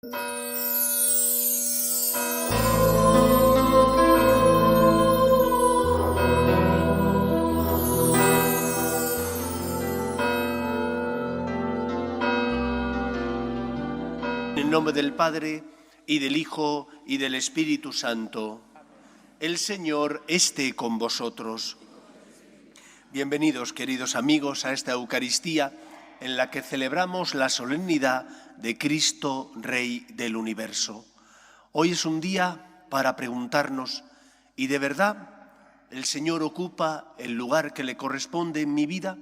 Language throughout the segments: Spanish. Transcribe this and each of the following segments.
En el nombre del Padre, y del Hijo, y del Espíritu Santo. El Señor esté con vosotros. Bienvenidos, queridos amigos, a esta Eucaristía en la que celebramos la solemnidad de Cristo, Rey del Universo. Hoy es un día para preguntarnos, ¿y de verdad el Señor ocupa el lugar que le corresponde en mi vida?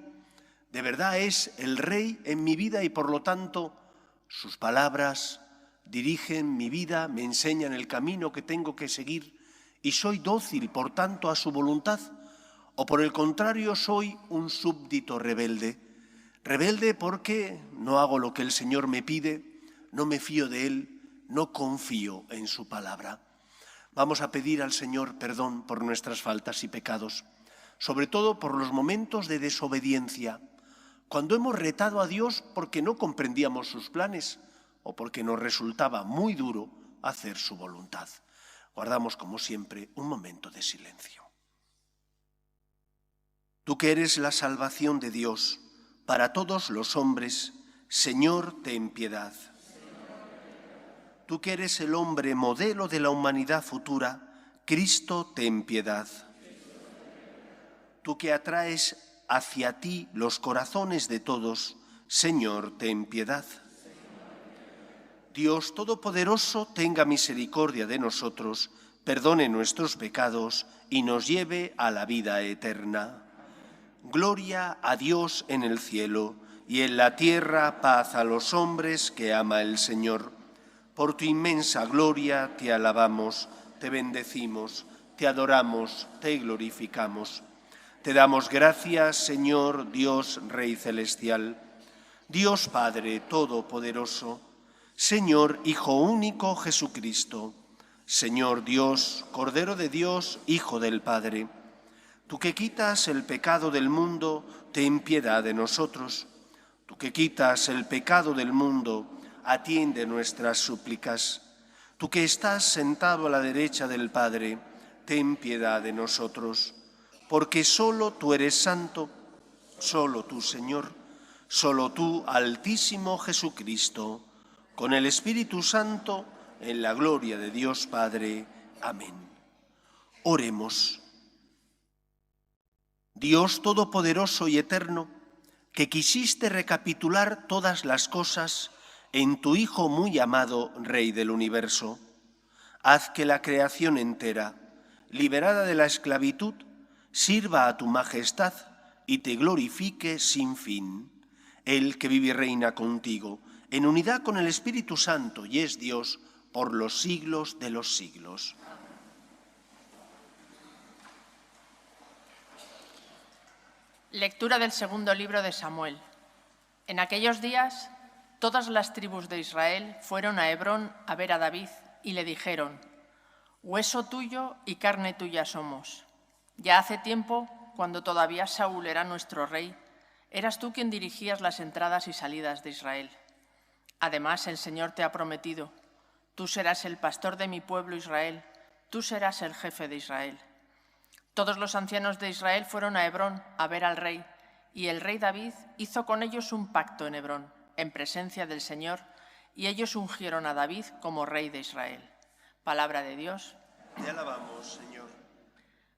¿De verdad es el Rey en mi vida y por lo tanto sus palabras dirigen mi vida, me enseñan el camino que tengo que seguir y soy dócil, por tanto, a su voluntad? ¿O por el contrario soy un súbdito rebelde? Rebelde porque no hago lo que el Señor me pide, no me fío de Él, no confío en su palabra. Vamos a pedir al Señor perdón por nuestras faltas y pecados, sobre todo por los momentos de desobediencia, cuando hemos retado a Dios porque no comprendíamos sus planes o porque nos resultaba muy duro hacer su voluntad. Guardamos, como siempre, un momento de silencio. Tú que eres la salvación de Dios para todos los hombres, Señor, ten piedad. Tú que eres el hombre modelo de la humanidad futura, Cristo, ten piedad. Tú que atraes hacia ti los corazones de todos, Señor, ten piedad. Dios Todopoderoso, tenga misericordia de nosotros, perdone nuestros pecados y nos lleve a la vida eterna. Gloria a Dios en el cielo y en la tierra paz a los hombres que ama el Señor. Por tu inmensa gloria te alabamos, te bendecimos, te adoramos, te glorificamos. Te damos gracias, Señor, Dios, Rey celestial, Dios Padre Todopoderoso, Señor Hijo único Jesucristo, Señor Dios, Cordero de Dios, Hijo del Padre. Tú que quitas el pecado del mundo, ten piedad de nosotros. Tú que quitas el pecado del mundo, atiende nuestras súplicas. Tú que estás sentado a la derecha del Padre, ten piedad de nosotros. Porque solo tú eres santo, solo tú, Señor, solo tú, Altísimo Jesucristo, con el Espíritu Santo, en la gloria de Dios Padre. Amén. Oremos. Dios Todopoderoso y Eterno, que quisiste recapitular todas las cosas en tu Hijo muy amado, Rey del Universo, haz que la creación entera, liberada de la esclavitud, sirva a tu majestad y te glorifique sin fin. Él que vive y reina contigo, en unidad con el Espíritu Santo, y es Dios por los siglos de los siglos. Lectura del segundo libro de Samuel. En aquellos días, todas las tribus de Israel fueron a Hebrón a ver a David y le dijeron: «Hueso tuyo y carne tuya somos». Ya hace tiempo, cuando todavía Saúl era nuestro rey, eras tú quien dirigías las entradas y salidas de Israel. Además, el Señor te ha prometido: tú serás el pastor de mi pueblo Israel, tú serás el jefe de Israel. Todos los ancianos de Israel fueron a Hebrón a ver al rey, y el rey David hizo con ellos un pacto en Hebrón, en presencia del Señor, y ellos ungieron a David como rey de Israel. Palabra de Dios. Te alabamos, Señor.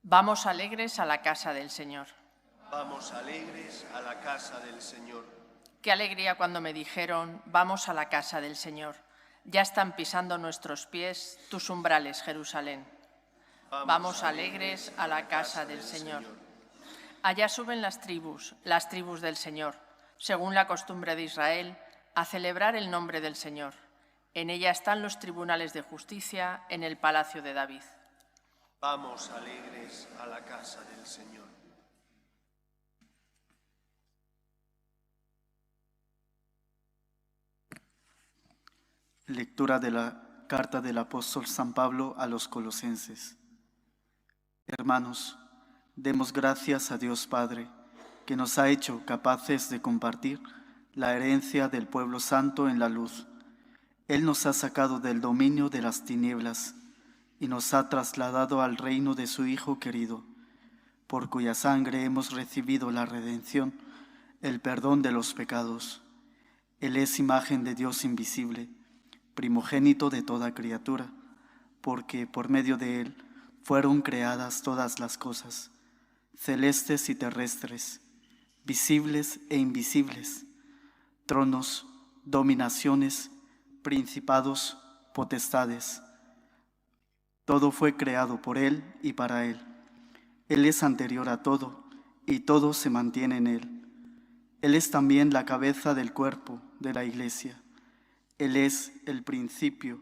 Vamos alegres a la casa del Señor. Vamos alegres a la casa del Señor. Qué alegría cuando me dijeron: vamos a la casa del Señor. Ya están pisando nuestros pies tus umbrales, Jerusalén. Vamos alegres a la casa del Señor. Allá suben las tribus del Señor, según la costumbre de Israel, a celebrar el nombre del Señor. En ella están los tribunales de justicia en el palacio de David. Vamos alegres a la casa del Señor. Lectura de la carta del apóstol San Pablo a los Colosenses. Hermanos, demos gracias a Dios Padre, que nos ha hecho capaces de compartir la herencia del pueblo santo en la luz. Él nos ha sacado del dominio de las tinieblas y nos ha trasladado al reino de su Hijo querido, por cuya sangre hemos recibido la redención, el perdón de los pecados. Él es imagen de Dios invisible, primogénito de toda criatura, porque por medio de Él fueron creadas todas las cosas, celestes y terrestres, visibles e invisibles, tronos, dominaciones, principados, potestades. Todo fue creado por Él y para Él. Él es anterior a todo, y todo se mantiene en Él. Él es también la cabeza del cuerpo de la Iglesia. Él es el principio,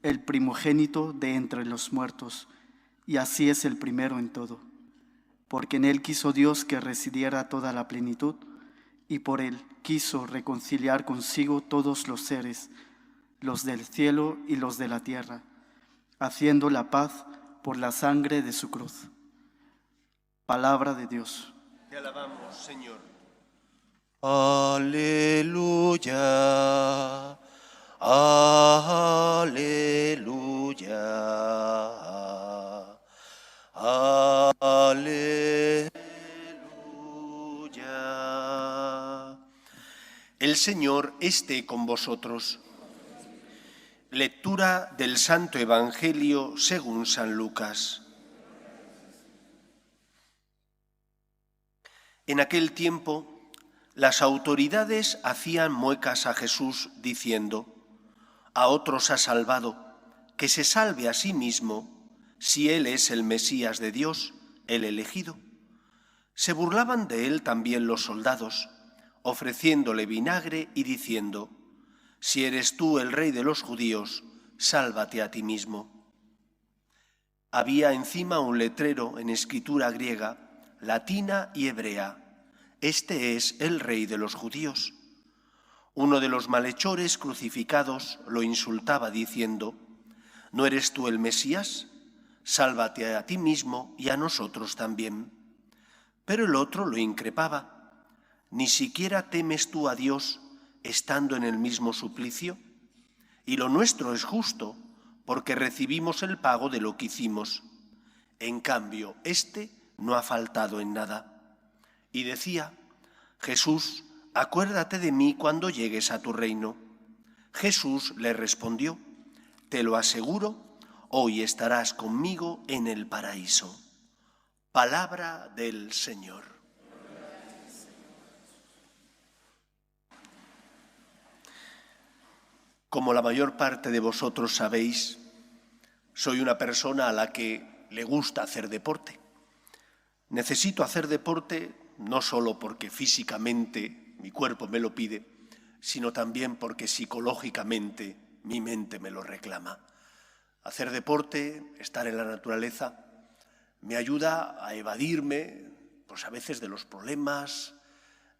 el primogénito de entre los muertos, y así es el primero en todo. Porque en Él quiso Dios que residiera toda la plenitud, y por Él quiso reconciliar consigo todos los seres, los del cielo y los de la tierra, haciendo la paz por la sangre de su cruz. Palabra de Dios. Te alabamos, Señor. Aleluya, aleluya, aleluya. El Señor esté con vosotros. Lectura del Santo Evangelio según San Lucas. En aquel tiempo, las autoridades hacían muecas a Jesús diciendo: a otros ha salvado, que se salve a sí mismo, si Él es el Mesías de Dios, el elegido. Se burlaban de Él también los soldados, ofreciéndole vinagre y diciendo: si eres tú el Rey de los judíos, sálvate a ti mismo. Había encima un letrero en escritura griega, latina y hebrea: este es el Rey de los judíos. Uno de los malhechores crucificados lo insultaba diciendo: ¿no eres tú el Mesías? Sálvate a ti mismo y a nosotros también. Pero el otro lo increpaba: ¿ni siquiera temes tú a Dios estando en el mismo suplicio? Y lo nuestro es justo, porque recibimos el pago de lo que hicimos. En cambio, este no ha faltado en nada. Y decía: Jesús, acuérdate de mí cuando llegues a tu reino. Jesús le respondió: te lo aseguro, hoy estarás conmigo en el paraíso. Palabra del Señor. Como la mayor parte de vosotros sabéis, soy una persona a la que le gusta hacer deporte. Necesito hacer deporte no solo porque físicamente mi cuerpo me lo pide, sino también porque psicológicamente mi mente me lo reclama. Hacer deporte, estar en la naturaleza, me ayuda a evadirme, pues a veces de los problemas,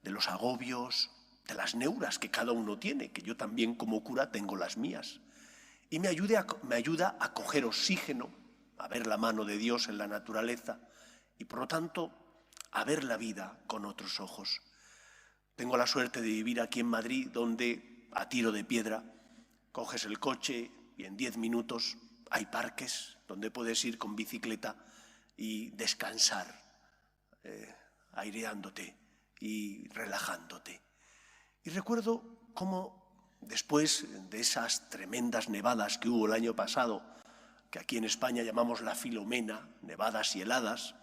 de los agobios, de las neuras que cada uno tiene, que yo también como cura tengo las mías. Y me ayuda a coger oxígeno, a ver la mano de Dios en la naturaleza y por lo tanto a ver la vida con otros ojos. Tengo la suerte de vivir aquí en Madrid, donde a tiro de piedra coges el coche y en 10 minutos hay parques donde puedes ir con bicicleta y descansar, aireándote y relajándote. Y recuerdo cómo después de esas tremendas nevadas que hubo el año pasado, que aquí en España llamamos la Filomena, nevadas y heladas,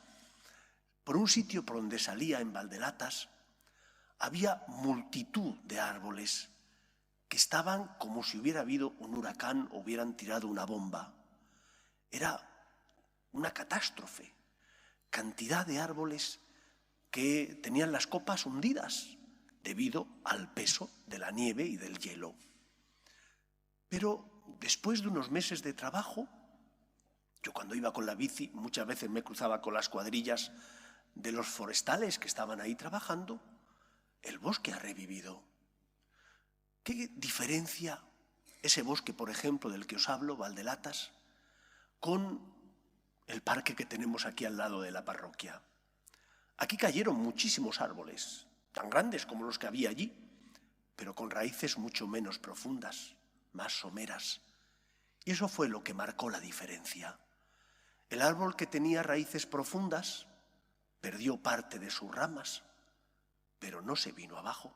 por un sitio por donde salía en Valdelatas, había multitud de árboles que estaban como si hubiera habido un huracán o hubieran tirado una bomba. Era una catástrofe, cantidad de árboles que tenían las copas hundidas debido al peso de la nieve y del hielo. Pero después de unos meses de trabajo, yo cuando iba con la bici muchas veces me cruzaba con las cuadrillas de los forestales que estaban ahí trabajando. El bosque ha revivido. ¿Qué diferencia ese bosque, por ejemplo, del que os hablo, Valdelatas, con el parque que tenemos aquí al lado de la parroquia? Aquí cayeron muchísimos árboles, tan grandes como los que había allí, pero con raíces mucho menos profundas, más someras. Y eso fue lo que marcó la diferencia. El árbol que tenía raíces profundas perdió parte de sus ramas, pero no se vino abajo.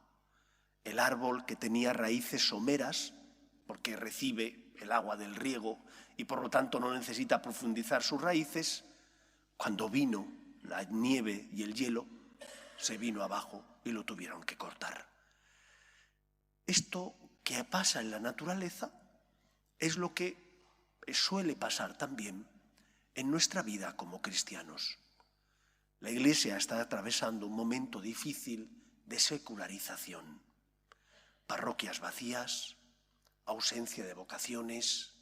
El árbol que tenía raíces someras, porque recibe el agua del riego y por lo tanto no necesita profundizar sus raíces, cuando vino la nieve y el hielo, se vino abajo y lo tuvieron que cortar. Esto que pasa en la naturaleza es lo que suele pasar también en nuestra vida como cristianos. La Iglesia está atravesando un momento difícil de secularización. Parroquias vacías, ausencia de vocaciones,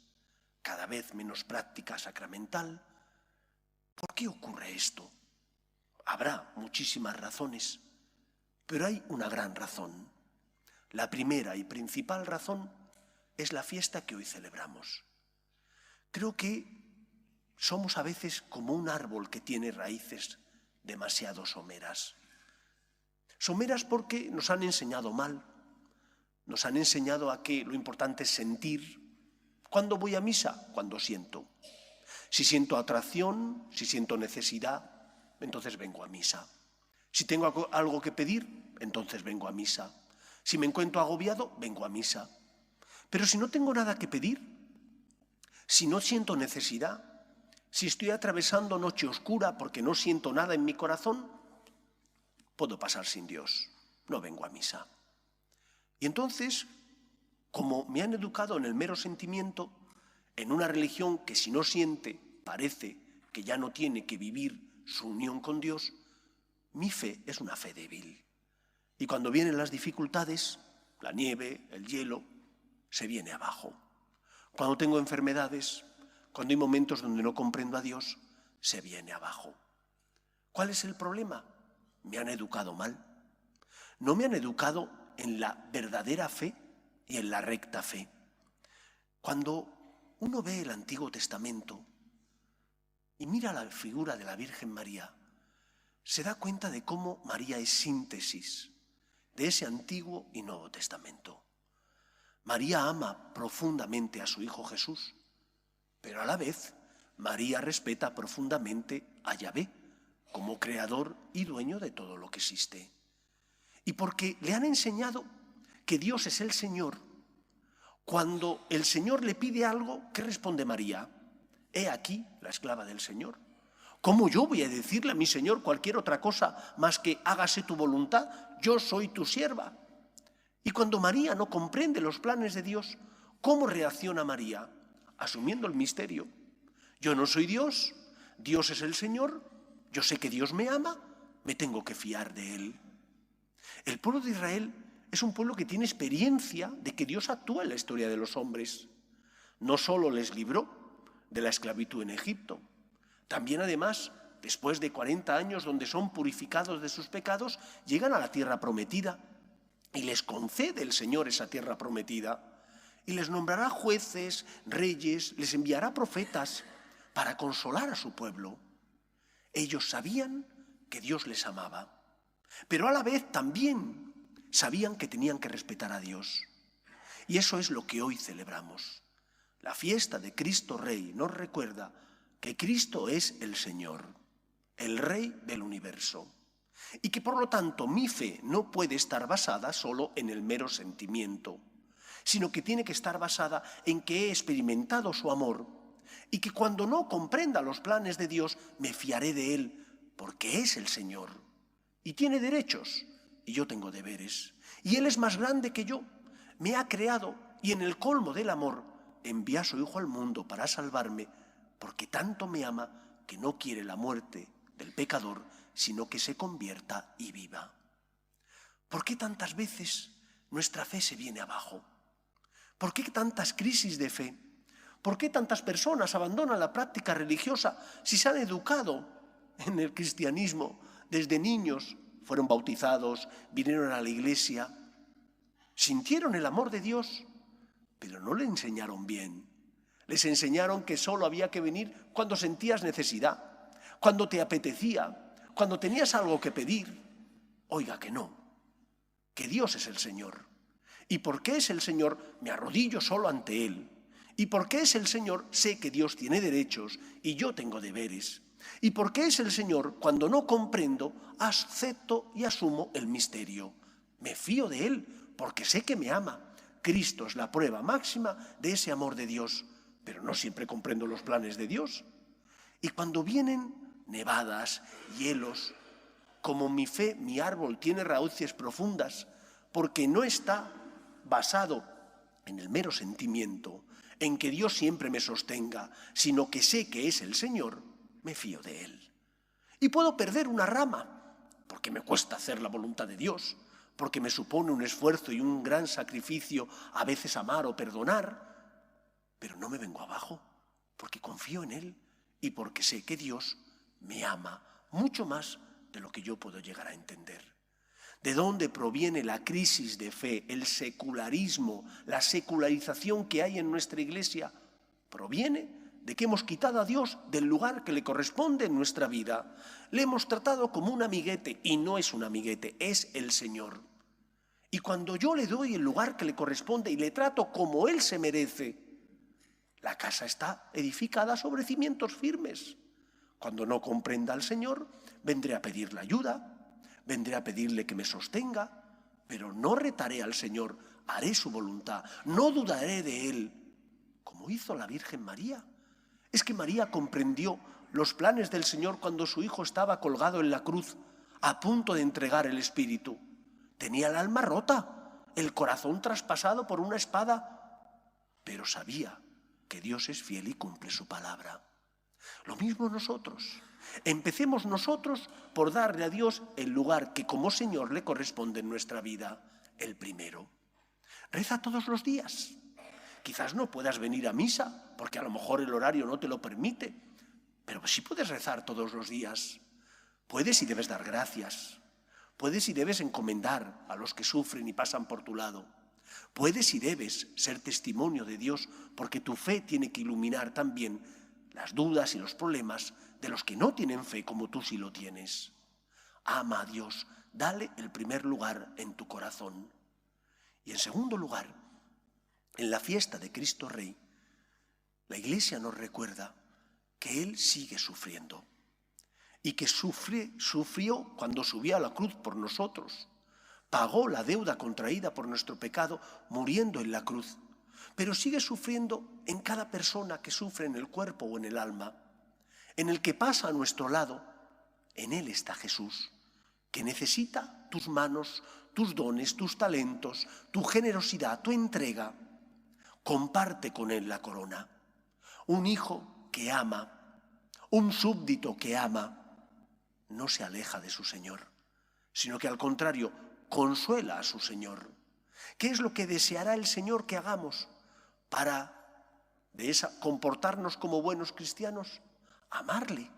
cada vez menos práctica sacramental. ¿Por qué ocurre esto? Habrá muchísimas razones, pero hay una gran razón. La primera y principal razón es la fiesta que hoy celebramos. Creo que somos a veces como un árbol que tiene raíces demasiado someras. Someras porque nos han enseñado mal. Nos han enseñado a que lo importante es sentir. ¿Cuándo voy a misa? Cuando siento. Si siento atracción, si siento necesidad, entonces vengo a misa. Si tengo algo que pedir, entonces vengo a misa. Si me encuentro agobiado, vengo a misa. Pero si no tengo nada que pedir, si no siento necesidad, si estoy atravesando noche oscura porque no siento nada en mi corazón, puedo pasar sin Dios, no vengo a misa. Y entonces, como me han educado en el mero sentimiento, en una religión que si no siente, parece que ya no tiene que vivir su unión con Dios, mi fe es una fe débil. Y cuando vienen las dificultades, la nieve, el hielo, se viene abajo. Cuando tengo enfermedades, cuando hay momentos donde no comprendo a Dios, se viene abajo. ¿Cuál es el problema? Me han educado mal. No me han educado en la verdadera fe y en la recta fe. Cuando uno ve el Antiguo Testamento y mira la figura de la Virgen María, se da cuenta de cómo María es síntesis de ese Antiguo y Nuevo Testamento. María ama profundamente a su Hijo Jesús, pero a la vez María respeta profundamente a Yahvé como creador y dueño de todo lo que existe. Y porque le han enseñado que Dios es el Señor, cuando el Señor le pide algo, ¿qué responde María? He aquí la esclava del Señor. ¿Cómo yo voy a decirle a mi Señor cualquier otra cosa más que hágase tu voluntad? Yo soy tu sierva. Y cuando María no comprende los planes de Dios, ¿cómo reacciona María? Asumiendo el misterio. Yo no soy Dios, Dios es el Señor, yo sé que Dios me ama, me tengo que fiar de Él. El pueblo de Israel es un pueblo que tiene experiencia de que Dios actúa en la historia de los hombres. No solo les libró de la esclavitud en Egipto, también además, después de 40 años donde son purificados de sus pecados, llegan a la tierra prometida y les concede el Señor esa tierra prometida. Y les nombrará jueces, reyes, les enviará profetas para consolar a su pueblo. Ellos sabían que Dios les amaba, pero a la vez también sabían que tenían que respetar a Dios. Y eso es lo que hoy celebramos. La fiesta de Cristo Rey nos recuerda que Cristo es el Señor, el Rey del universo, y que por lo tanto mi fe no puede estar basada solo en el mero sentimiento, sino que tiene que estar basada en que he experimentado su amor y que cuando no comprenda los planes de Dios me fiaré de Él porque es el Señor y tiene derechos y yo tengo deberes y Él es más grande que yo, me ha creado y en el colmo del amor envía a su Hijo al mundo para salvarme porque tanto me ama que no quiere la muerte del pecador sino que se convierta y viva. ¿Por qué tantas veces nuestra fe se viene abajo? ¿Por qué tantas crisis de fe? ¿Por qué tantas personas abandonan la práctica religiosa si se han educado en el cristianismo desde niños? Fueron bautizados, vinieron a la iglesia, sintieron el amor de Dios, pero no le enseñaron bien. Les enseñaron que solo había que venir cuando sentías necesidad, cuando te apetecía, cuando tenías algo que pedir. Oiga que no, que Dios es el Señor. Y porque es el Señor, me arrodillo solo ante Él. Y porque es el Señor, sé que Dios tiene derechos y yo tengo deberes. Y porque es el Señor, cuando no comprendo, acepto y asumo el misterio. Me fío de Él porque sé que me ama. Cristo es la prueba máxima de ese amor de Dios, pero no siempre comprendo los planes de Dios. Y cuando vienen nevadas, hielos, como mi fe, mi árbol tiene raíces profundas, porque no está basado en el mero sentimiento, en que Dios siempre me sostenga, sino que sé que es el Señor, me fío de Él. Y puedo perder una rama, porque me cuesta hacer la voluntad de Dios, porque me supone un esfuerzo y un gran sacrificio a veces amar o perdonar, pero no me vengo abajo, porque confío en Él y porque sé que Dios me ama mucho más de lo que yo puedo llegar a entender. ¿De dónde proviene la crisis de fe, el secularismo, la secularización que hay en nuestra Iglesia? Proviene de que hemos quitado a Dios del lugar que le corresponde en nuestra vida. Le hemos tratado como un amiguete, y no es un amiguete, es el Señor. Y cuando yo le doy el lugar que le corresponde y le trato como Él se merece, la casa está edificada sobre cimientos firmes. Cuando no comprenda al Señor, vendré a pedirle ayuda, vendré a pedirle que me sostenga, pero no retaré al Señor, haré su voluntad, no dudaré de Él, como hizo la Virgen María. Es que María comprendió los planes del Señor cuando su hijo estaba colgado en la cruz, a punto de entregar el Espíritu. Tenía el alma rota, el corazón traspasado por una espada, pero sabía que Dios es fiel y cumple su palabra. Lo mismo nosotros. Empecemos nosotros por darle a Dios el lugar que como Señor le corresponde en nuestra vida, el primero. Reza todos los días. Quizás no puedas venir a misa, porque a lo mejor el horario no te lo permite, pero sí puedes rezar todos los días. Puedes y debes dar gracias. Puedes y debes encomendar a los que sufren y pasan por tu lado. Puedes y debes ser testimonio de Dios, porque tu fe tiene que iluminar también las dudas y los problemas de los que no tienen fe como tú sí lo tienes. Ama a Dios, dale el primer lugar en tu corazón. Y en segundo lugar, en la fiesta de Cristo Rey, la Iglesia nos recuerda que Él sigue sufriendo y que sufrió cuando subió a la cruz por nosotros. Pagó la deuda contraída por nuestro pecado muriendo en la cruz, pero sigue sufriendo en cada persona que sufre en el cuerpo o en el alma. En el que pasa a nuestro lado, en Él está Jesús, que necesita tus manos, tus dones, tus talentos, tu generosidad, tu entrega. Comparte con Él la corona. Un hijo que ama, un súbdito que ama, no se aleja de su Señor, sino que al contrario, consuela a su Señor. ¿Qué es lo que deseará el Señor que hagamos para comportarnos como buenos cristianos? Amarle.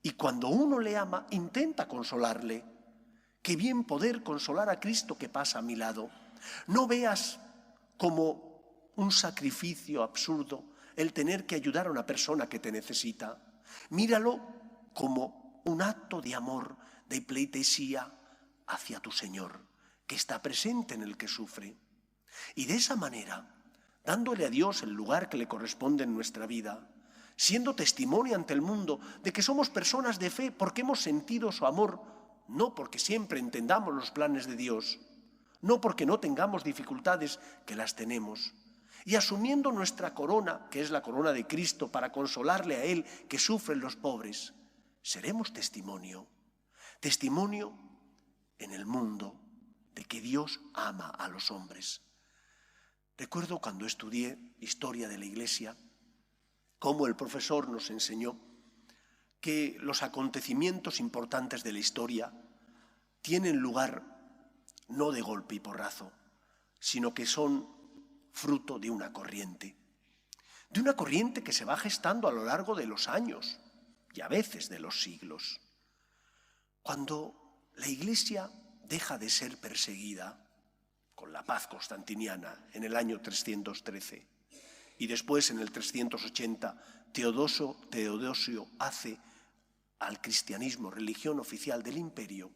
Y cuando uno le ama, intenta consolarle. Qué bien poder consolar a Cristo que pasa a mi lado. No veas como un sacrificio absurdo el tener que ayudar a una persona que te necesita. Míralo como un acto de amor, de pleitesía hacia tu Señor, que está presente en el que sufre. Y de esa manera, dándole a Dios el lugar que le corresponde en nuestra vida, siendo testimonio ante el mundo de que somos personas de fe porque hemos sentido su amor, no porque siempre entendamos los planes de Dios, no porque no tengamos dificultades, que las tenemos, y asumiendo nuestra corona, que es la corona de Cristo, para consolarle a Él que sufren los pobres, seremos testimonio en el mundo de que Dios ama a los hombres. Recuerdo cuando estudié historia de la Iglesia, cómo el profesor nos enseñó que los acontecimientos importantes de la historia tienen lugar no de golpe y porrazo, sino que son fruto de una corriente que se va gestando a lo largo de los años y a veces de los siglos. Cuando la Iglesia deja de ser perseguida con la paz constantiniana en el año 313 y después en el 380 Teodosio hace al cristianismo religión oficial del imperio,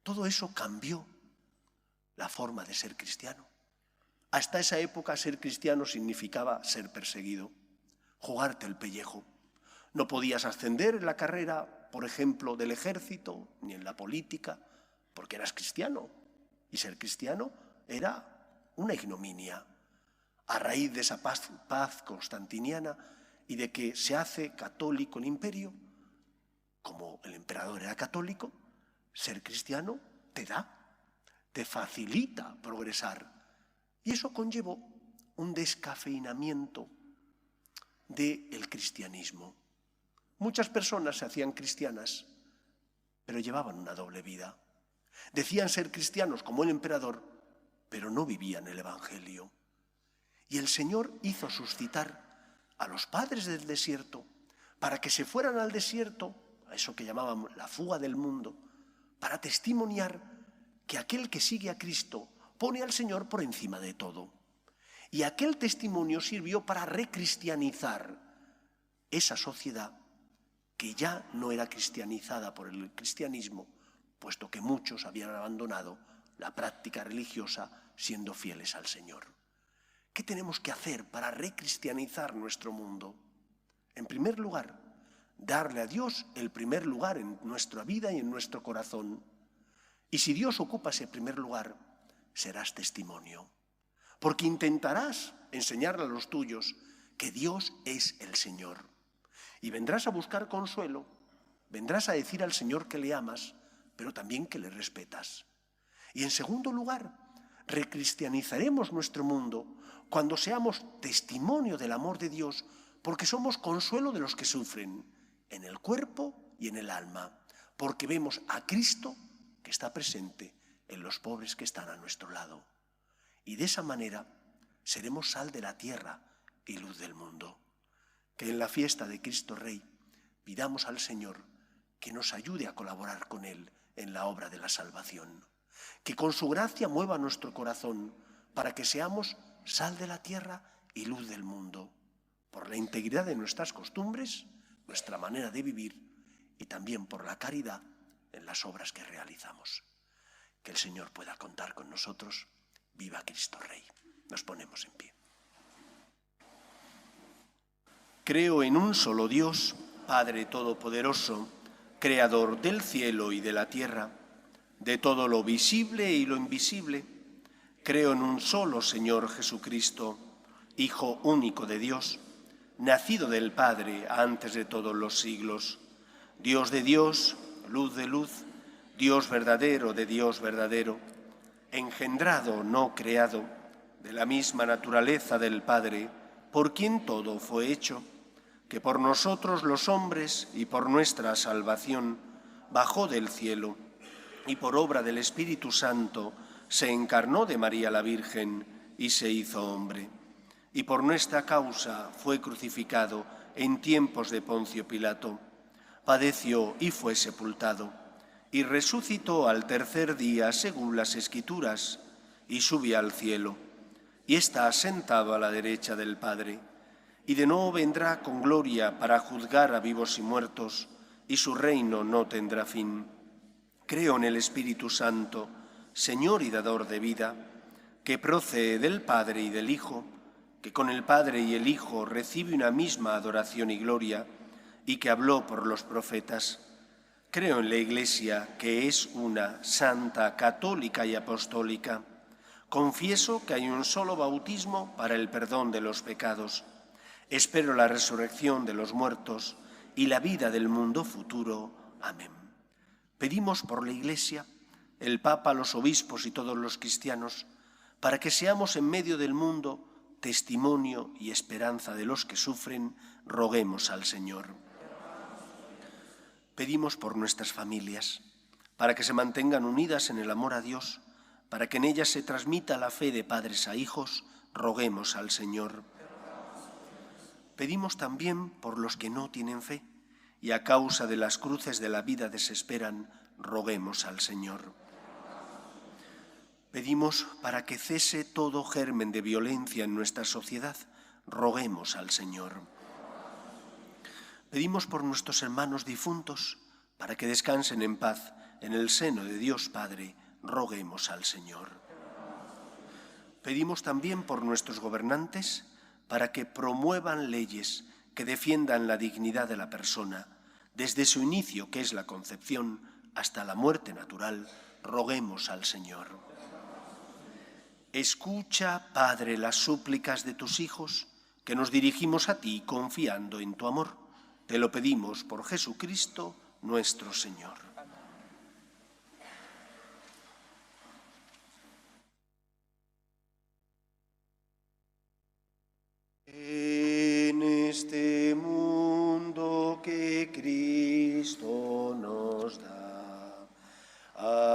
todo eso cambió la forma de ser cristiano. Hasta esa época ser cristiano significaba ser perseguido, jugarte el pellejo. No podías ascender en la carrera, por ejemplo, del ejército, ni en la política, porque eras cristiano. Y ser cristiano era una ignominia. A raíz de esa paz constantiniana y de que se hace católico el imperio, como el emperador era católico, ser cristiano te facilita progresar. Y eso conllevó un descafeinamiento del cristianismo. Muchas personas se hacían cristianas, pero llevaban una doble vida. Decían ser cristianos como el emperador, pero no vivían el Evangelio. Y el Señor hizo suscitar a los padres del desierto para que se fueran al desierto, a eso que llamaban la fuga del mundo, para testimoniar que aquel que sigue a Cristo pone al Señor por encima de todo. Y aquel testimonio sirvió para recristianizar esa sociedad que ya no era cristianizada por el cristianismo, puesto que muchos habían abandonado la práctica religiosa siendo fieles al Señor. ¿Qué tenemos que hacer para recristianizar nuestro mundo? En primer lugar, darle a Dios el primer lugar en nuestra vida y en nuestro corazón. Y si Dios ocupa ese primer lugar, serás testimonio. Porque intentarás enseñarle a los tuyos que Dios es el Señor. Y vendrás a buscar consuelo, vendrás a decir al Señor que le amas, pero también que le respetas. Y en segundo lugar, recristianizaremos nuestro mundo cuando seamos testimonio del amor de Dios, porque somos consuelo de los que sufren, en el cuerpo y en el alma, porque vemos a Cristo que está presente en los pobres que están a nuestro lado. Y de esa manera seremos sal de la tierra y luz del mundo. Que en la fiesta de Cristo Rey pidamos al Señor que nos ayude a colaborar con Él en la obra de la salvación. Que con su gracia mueva nuestro corazón para que seamos sal de la tierra y luz del mundo, por la integridad de nuestras costumbres, nuestra manera de vivir y también por la caridad en las obras que realizamos. Que el Señor pueda contar con nosotros. Viva Cristo Rey. Nos ponemos en pie. Creo en un solo Dios, Padre Todopoderoso, Creador del cielo y de la tierra, de todo lo visible y lo invisible. Creo en un solo Señor Jesucristo, Hijo único de Dios, nacido del Padre antes de todos los siglos, Dios de Dios, luz de luz, Dios verdadero de Dios verdadero, engendrado, no creado, de la misma naturaleza del Padre, por quien todo fue hecho, que por nosotros los hombres y por nuestra salvación bajó del cielo y por obra del Espíritu Santo se encarnó de María la Virgen y se hizo hombre. Y por nuestra causa fue crucificado en tiempos de Poncio Pilato, padeció y fue sepultado, y resucitó al tercer día según las Escrituras, y subió al cielo, y está sentado a la derecha del Padre, y de nuevo vendrá con gloria para juzgar a vivos y muertos, y su reino no tendrá fin. Creo en el Espíritu Santo, Señor y dador de vida, que procede del Padre y del Hijo, que con el Padre y el Hijo recibe una misma adoración y gloria, y que habló por los profetas. Creo en la Iglesia, que es una, santa, católica y apostólica. Confieso que hay un solo bautismo para el perdón de los pecados. Espero la resurrección de los muertos y la vida del mundo futuro. Amén. Pedimos por la Iglesia, el Papa, los obispos y todos los cristianos, para que seamos en medio del mundo testimonio y esperanza de los que sufren. Roguemos al Señor. Pedimos por nuestras familias, para que se mantengan unidas en el amor a Dios, para que en ellas se transmita la fe de padres a hijos. Roguemos al Señor. Pedimos también por los que no tienen fe y a causa de las cruces de la vida desesperan. Roguemos al Señor. Pedimos para que cese todo germen de violencia en nuestra sociedad. Roguemos al Señor. Pedimos por nuestros hermanos difuntos, para que descansen en paz en el seno de Dios Padre. Roguemos al Señor. Pedimos también por nuestros gobernantes para que promuevan leyes que defiendan la dignidad de la persona, desde su inicio, que es la concepción, hasta la muerte natural. Roguemos al Señor. Escucha, Padre, las súplicas de tus hijos, que nos dirigimos a ti confiando en tu amor. Te lo pedimos por Jesucristo, nuestro Señor. En este mundo que Cristo nos da,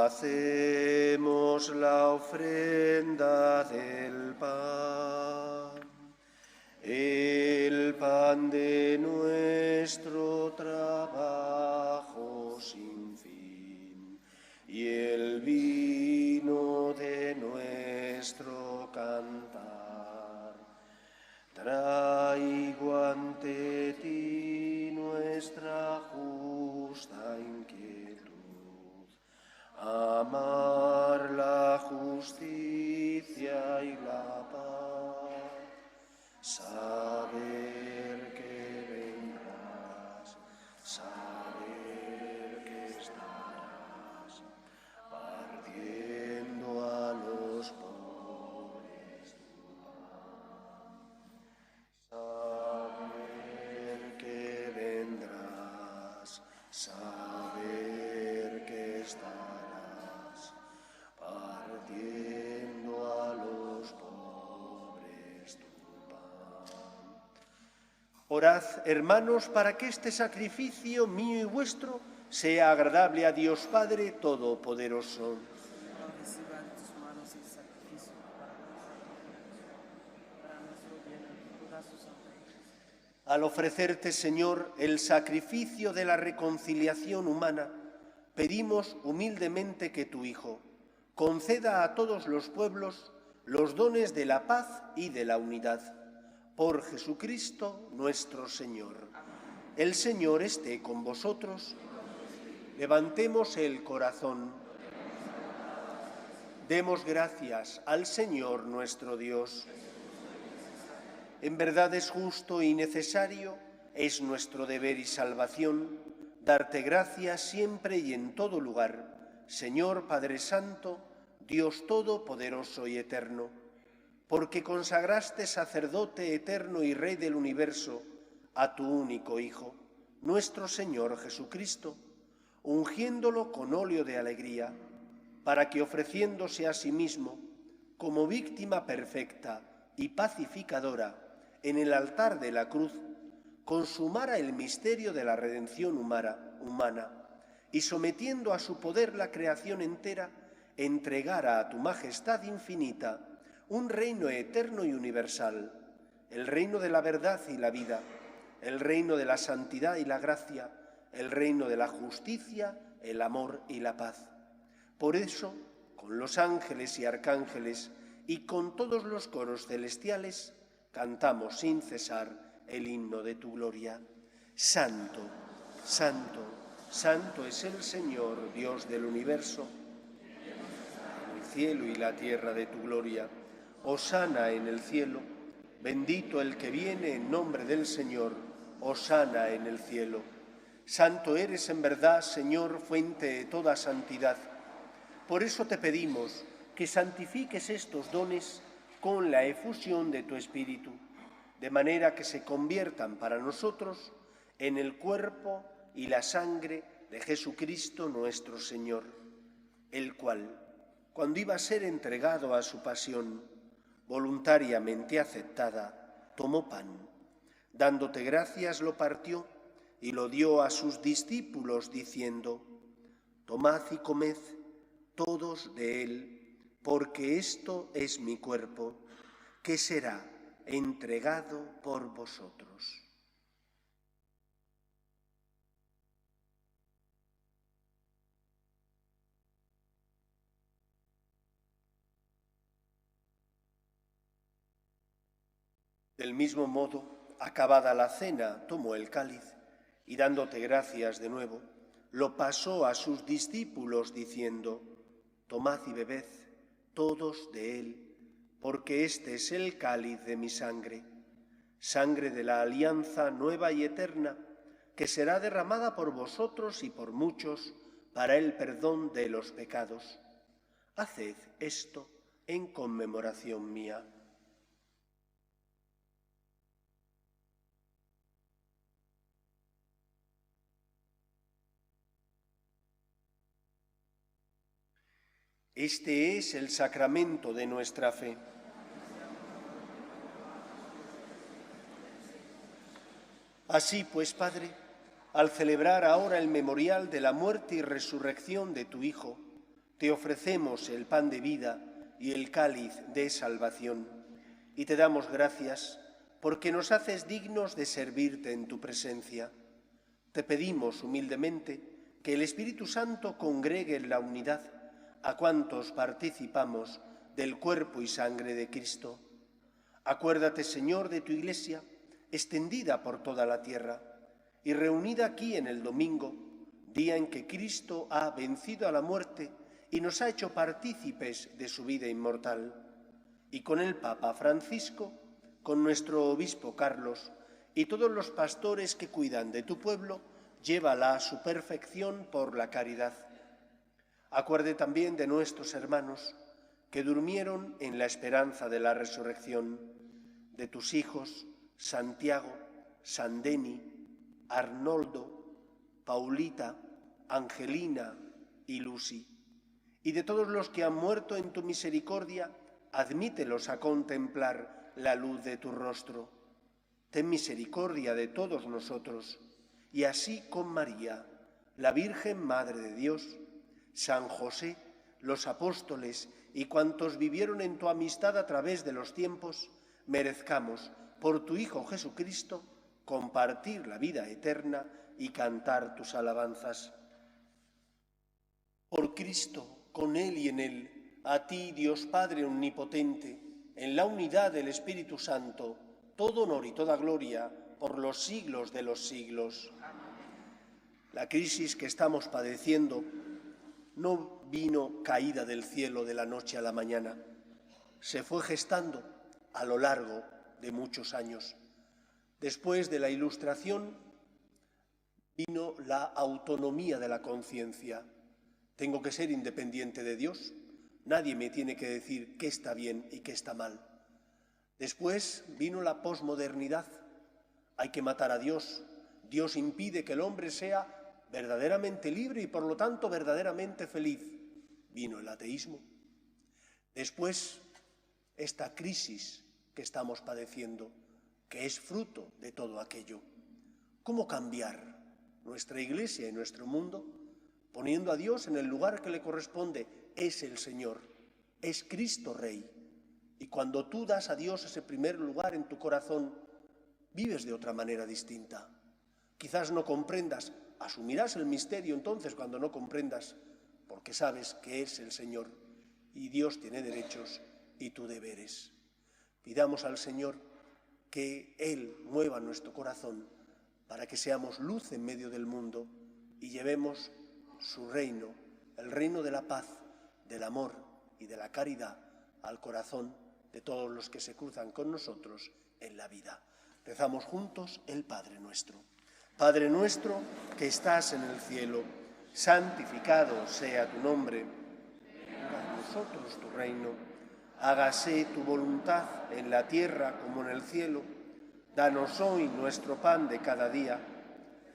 hacemos la ofrenda del pan, el pan de nuestro trabajo sin fin y el vino de nuestro cantar. Traigo ante ti nuestra justa inquietud, amar la justicia y la paz, saber que vendrás, saber que estarás partiendo a los pobres tu pan, saber que vendrás, saber que estarás partiendo a los pobres tu pan. Orad, hermanos, para que este sacrificio mío y vuestro sea agradable a Dios Padre Todopoderoso. Al ofrecerte, Señor, el sacrificio de la reconciliación humana, pedimos humildemente que tu Hijo conceda a todos los pueblos los dones de la paz y de la unidad. Por Jesucristo nuestro Señor. El Señor esté con vosotros. Levantemos el corazón. Demos gracias al Señor nuestro Dios. En verdad es justo y necesario, es nuestro deber y salvación, darte gracias siempre y en todo lugar, Señor Padre Santo, Dios Todopoderoso y Eterno, porque consagraste sacerdote eterno y Rey del universo a tu único Hijo, nuestro Señor Jesucristo, ungiéndolo con óleo de alegría, para que ofreciéndose a sí mismo como víctima perfecta y pacificadora en el altar de la cruz, consumara el misterio de la redención humana y sometiendo a su poder la creación entera, entregara a tu majestad infinita un reino eterno y universal, el reino de la verdad y la vida, el reino de la santidad y la gracia, el reino de la justicia, el amor y la paz. Por eso, con los ángeles y arcángeles y con todos los coros celestiales, cantamos sin cesar el himno de tu gloria. Santo, santo, santo es el Señor, Dios del universo. El cielo y la tierra de tu gloria. Hosana en el cielo. Bendito el que viene en nombre del Señor. Hosana en el cielo. Santo eres en verdad, Señor, fuente de toda santidad. Por eso te pedimos que santifiques estos dones con la efusión de tu Espíritu, de manera que se conviertan para nosotros en el cuerpo y la sangre de Jesucristo nuestro Señor, el cual, cuando iba a ser entregado a su pasión, voluntariamente aceptada, tomó pan, dándote gracias lo partió y lo dio a sus discípulos diciendo: tomad y comed todos de él, porque esto es mi cuerpo, que será entregado por vosotros. Del mismo modo, acabada la cena, tomó el cáliz y dándote gracias de nuevo, lo pasó a sus discípulos diciendo: tomad y bebed todos de él, porque este es el cáliz de mi sangre, sangre de la alianza nueva y eterna, que será derramada por vosotros y por muchos para el perdón de los pecados. Haced esto en conmemoración mía. Este es el sacramento de nuestra fe. Así pues, Padre, al celebrar ahora el memorial de la muerte y resurrección de tu Hijo, te ofrecemos el pan de vida y el cáliz de salvación, y te damos gracias porque nos haces dignos de servirte en tu presencia. Te pedimos humildemente que el Espíritu Santo congregue en la unidad a cuantos participamos del cuerpo y sangre de Cristo. Acuérdate, Señor, de tu Iglesia, extendida por toda la tierra y reunida aquí en el domingo, día en que Cristo ha vencido a la muerte y nos ha hecho partícipes de su vida inmortal. Y con el Papa Francisco, con nuestro obispo Carlos y todos los pastores que cuidan de tu pueblo, llévala a su perfección por la caridad. Acuerde también de nuestros hermanos que durmieron en la esperanza de la resurrección, de tus hijos Santiago, Sandeni, Arnoldo, Paulita, Angelina y Lucy, y de todos los que han muerto en tu misericordia, admítelos a contemplar la luz de tu rostro. Ten misericordia de todos nosotros, y así con María, la Virgen Madre de Dios, San José, los apóstoles y cuantos vivieron en tu amistad a través de los tiempos, merezcamos, por tu Hijo Jesucristo, compartir la vida eterna y cantar tus alabanzas. Por Cristo, con Él y en Él, a ti, Dios Padre omnipotente, en la unidad del Espíritu Santo, todo honor y toda gloria por los siglos de los siglos. La crisis que estamos padeciendo no vino caída del cielo de la noche a la mañana. Se fue gestando a lo largo de muchos años. Después de la Ilustración vino la autonomía de la conciencia. Tengo que ser independiente de Dios. Nadie me tiene que decir qué está bien y qué está mal. Después vino la posmodernidad. Hay que matar a Dios. Dios impide que el hombre sea verdaderamente libre y por lo tanto verdaderamente feliz. Vino el ateísmo. Después, esta crisis que estamos padeciendo, que es fruto de todo aquello. ¿Cómo cambiar nuestra Iglesia y nuestro mundo poniendo a Dios en el lugar que le corresponde? Es el Señor, es Cristo Rey. Y cuando tú das a Dios ese primer lugar en tu corazón, vives de otra manera distinta. Quizás no comprendas, asumirás el misterio entonces cuando no comprendas, porque sabes que es el Señor y Dios tiene derechos y tú deberes. Pidamos al Señor que Él mueva nuestro corazón para que seamos luz en medio del mundo y llevemos su reino, el reino de la paz, del amor y de la caridad al corazón de todos los que se cruzan con nosotros en la vida. Rezamos juntos el Padre Nuestro. Padre nuestro que estás en el cielo, santificado sea tu nombre. Venga a nosotros tu reino. Hágase tu voluntad en la tierra como en el cielo. Danos hoy nuestro pan de cada día.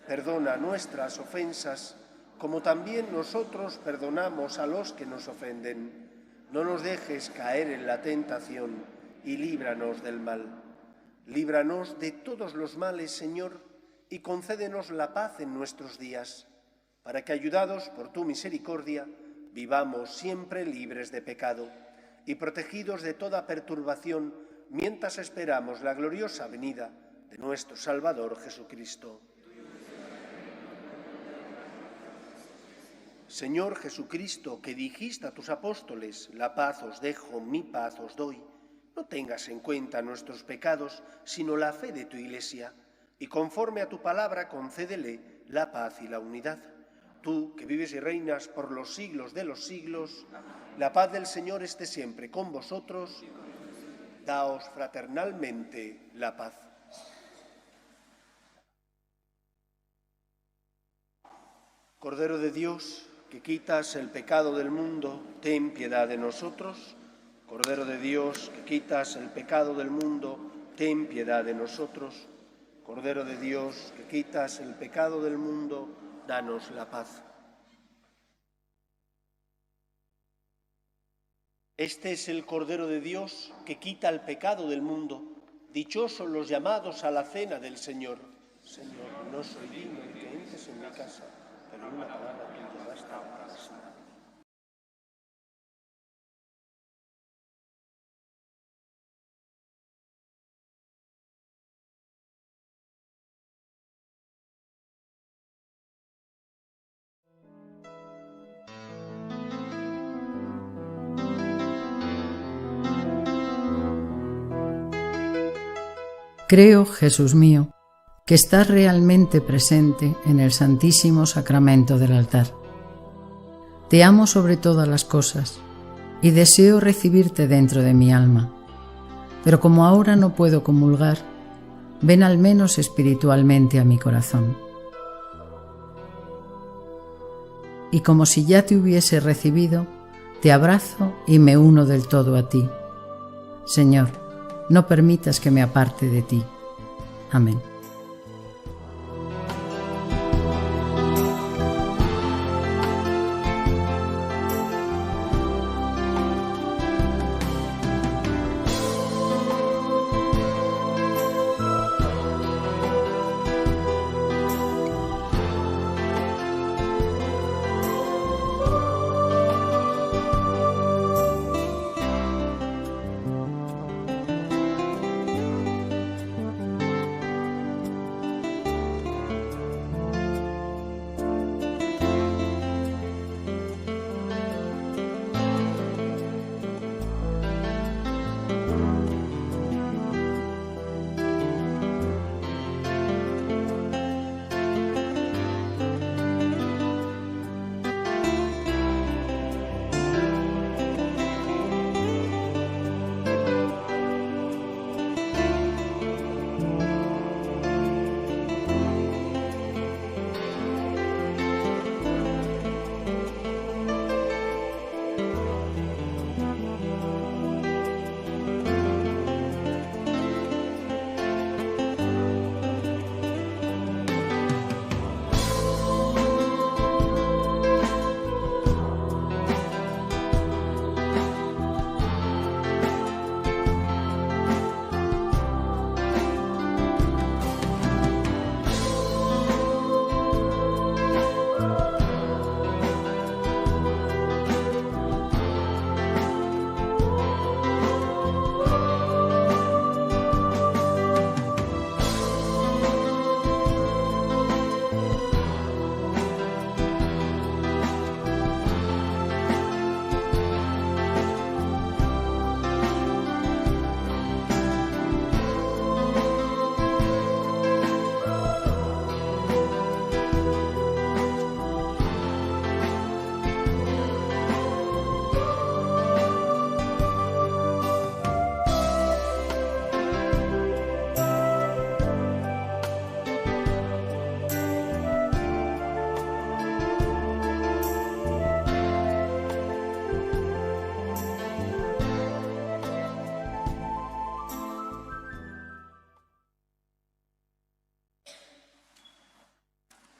Perdona nuestras ofensas, como también nosotros perdonamos a los que nos ofenden. No nos dejes caer en la tentación y líbranos del mal. Líbranos de todos los males, Señor, y concédenos la paz en nuestros días, para que, ayudados por tu misericordia, vivamos siempre libres de pecado y protegidos de toda perturbación, mientras esperamos la gloriosa venida de nuestro Salvador Jesucristo. Señor Jesucristo, que dijiste a tus apóstoles, la paz os dejo, mi paz os doy, no tengas en cuenta nuestros pecados, sino la fe de tu Iglesia, y conforme a tu palabra concédele la paz y la unidad. Tú, que vives y reinas por los siglos de los siglos, la paz del Señor esté siempre con vosotros daos fraternalmente la paz. Cordero de Dios, que quitas el pecado del mundo, ten piedad de nosotros. Cordero de Dios, que quitas el pecado del mundo, ten piedad de nosotros. Cordero de Dios, que quitas el pecado del mundo, danos la paz. Este es el Cordero de Dios que quita el pecado del mundo. Dichosos los llamados a la cena del Señor. Señor, no soy digno de que entres en mi casa, pero una palabra tuya basta para sanar. Creo, Jesús mío, que estás realmente presente en el Santísimo Sacramento del altar. Te amo sobre todas las cosas y deseo recibirte dentro de mi alma, pero como ahora no puedo comulgar, ven al menos espiritualmente a mi corazón. Y como si ya te hubiese recibido, te abrazo y me uno del todo a ti. Señor, no permitas que me aparte de ti. Amén.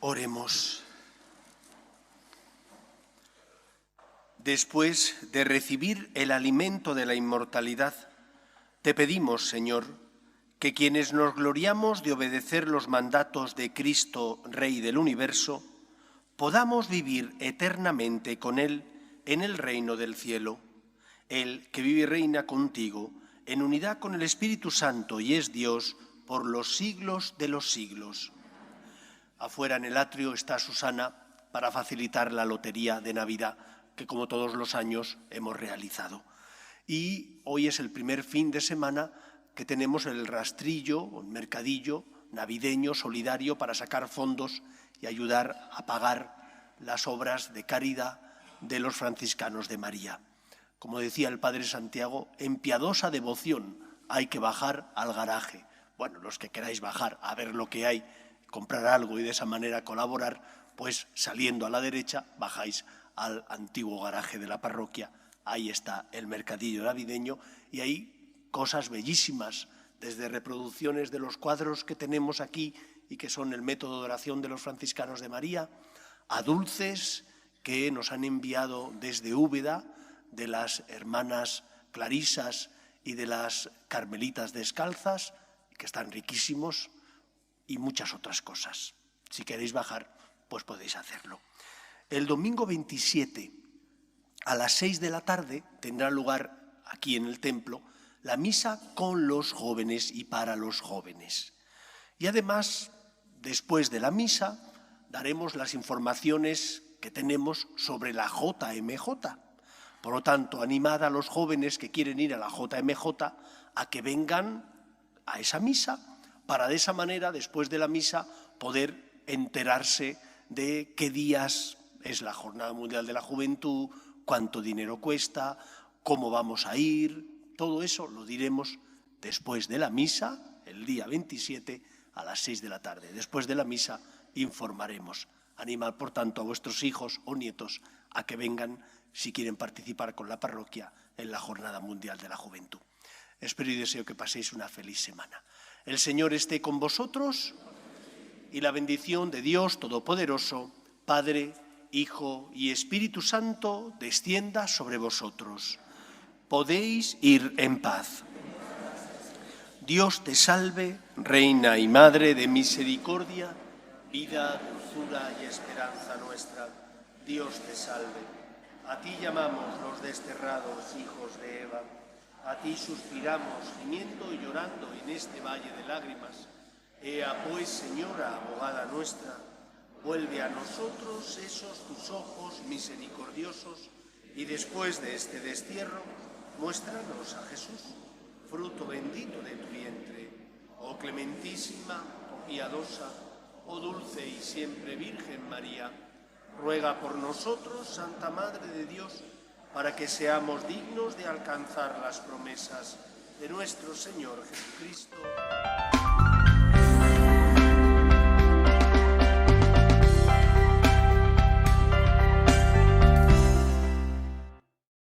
Oremos. Después de recibir el alimento de la inmortalidad, te pedimos, Señor, que quienes nos gloriamos de obedecer los mandatos de Cristo, Rey del universo, podamos vivir eternamente con Él en el reino del cielo. Él que vive y reina contigo, en unidad con el Espíritu Santo y es Dios por los siglos de los siglos. Afuera en el atrio está Susana para facilitar la lotería de Navidad que, como todos los años, hemos realizado. Y hoy es el primer fin de semana que tenemos el rastrillo, un mercadillo navideño solidario para sacar fondos y ayudar a pagar las obras de caridad de los franciscanos de María. Como decía el Padre Santiago, en piadosa devoción hay que bajar al garaje. Bueno, los que queráis bajar a ver lo que hay, comprar algo y de esa manera colaborar, pues saliendo a la derecha bajáis al antiguo garaje de la parroquia. Ahí está el mercadillo navideño y hay cosas bellísimas, desde reproducciones de los cuadros que tenemos aquí y que son el método de oración de los franciscanos de María, a dulces que nos han enviado desde Úbeda, de las hermanas clarisas y de las carmelitas descalzas, que están riquísimos, y muchas otras cosas. Si queréis bajar, pues podéis hacerlo. El domingo 27, a las 6 de la tarde, tendrá lugar aquí en el templo la misa con los jóvenes y para los jóvenes. Y además, después de la misa, daremos las informaciones que tenemos sobre la JMJ. Por lo tanto, animad a los jóvenes que quieren ir a la JMJ a que vengan a esa misa, para de esa manera, después de la misa, poder enterarse de qué días es la Jornada Mundial de la Juventud, cuánto dinero cuesta, cómo vamos a ir. Todo eso lo diremos después de la misa, el día 27, a las 6 de la tarde. Después de la misa informaremos. Animad, por tanto, a vuestros hijos o nietos a que vengan si quieren participar con la parroquia en la Jornada Mundial de la Juventud. Espero y deseo que paséis una feliz semana. El Señor esté con vosotros y la bendición de Dios Todopoderoso, Padre, Hijo y Espíritu Santo, descienda sobre vosotros. Podéis ir en paz. Dios te salve, Reina y Madre de misericordia, vida, dulzura y esperanza nuestra. Dios te salve. A ti llamamos los desterrados hijos de Eva. A ti suspiramos, gimiendo y llorando en este valle de lágrimas. Ea pues, Señora, abogada nuestra, vuelve a nosotros esos tus ojos misericordiosos y después de este destierro, muéstranos a Jesús, fruto bendito de tu vientre. Oh clementísima, oh piadosa, oh dulce y siempre Virgen María, ruega por nosotros, Santa Madre de Dios, para que seamos dignos de alcanzar las promesas de nuestro Señor Jesucristo.